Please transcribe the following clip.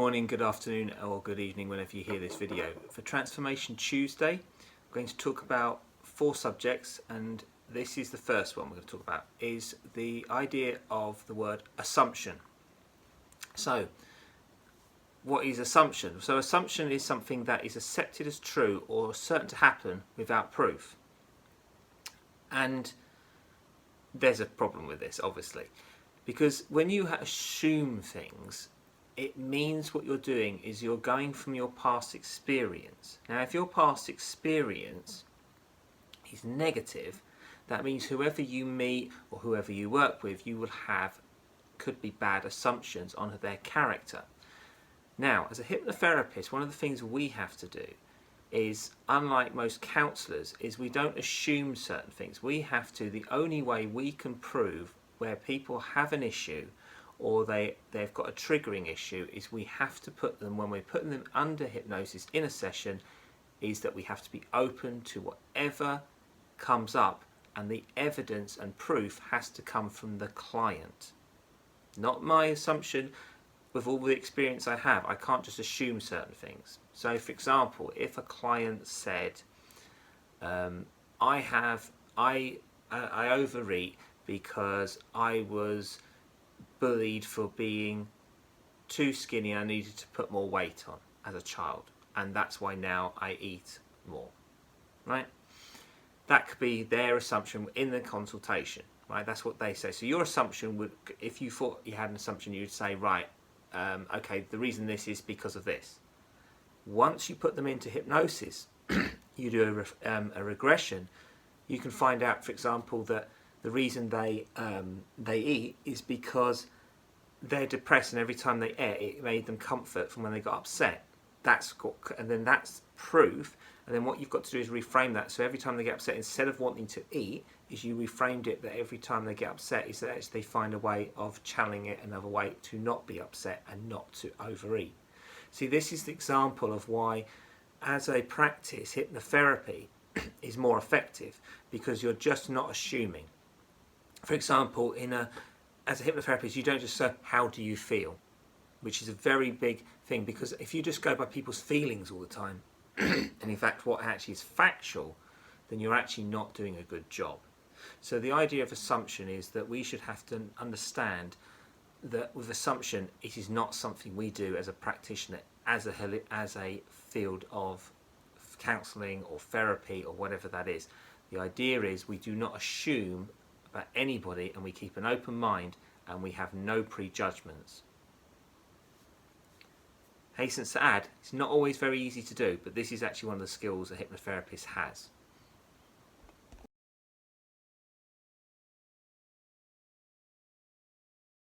Morning, good afternoon or good evening whenever you hear this video. For Transformation Tuesday, I'm going to talk about 4 subjects, and this is the first one we're going to talk about, is the idea of the word assumption. So, what is assumption? So assumption is something that is accepted as true or certain to happen without proof. And there's a problem with this, obviously, because when you assume things, it means what you're doing is you're going from your past experience. Now, if your past experience is negative, that means whoever you meet or whoever you work with, you will have, could be bad assumptions on their character. Now, as a hypnotherapist, one of the things we have to do is, unlike most counsellors, is we don't assume certain things. We have to, the only way we can prove where people have an issue or they've got a triggering issue is we have to put them, when we're putting them under hypnosis in a session, is that we have to be open to whatever comes up, and the evidence and proof has to come from the client. Not my assumption. With all the experience I have, I can't just assume certain things. So, for example, if a client said, I overeat because I was bullied for being too skinny, I needed to put more weight on as a child, and that's why now I eat more, right? That could be their assumption in the consultation, right? That's what they say. So your assumption would, if you thought you had an assumption, you'd say, right, okay, the reason this is because of this. Once you put them into hypnosis, you do a regression, you can find out, for example, that the reason they eat is because they're depressed, and every time they ate, it made them comfort from when they got upset. And then that's proof. And then what you've got to do is reframe that. So every time they get upset, instead of wanting to eat, is you reframed it that every time they get upset, is that they find a way of channeling it another way to not be upset and not to overeat. See, this is the example of why, as a practice, hypnotherapy is more effective, because you're just not assuming. For example, as a hypnotherapist, you don't just say, how do you feel? Which is a very big thing, because if you just go by people's feelings all the time, and in fact what actually is factual, then you're actually not doing a good job. So the idea of assumption is that we should have to understand that with assumption, it is not something we do as a practitioner, as a field of counselling or therapy or whatever that is. The idea is we do not assume about anybody, and we keep an open mind, and we have no prejudgments. Hastens to add, it's not always very easy to do, but this is actually one of the skills a hypnotherapist has.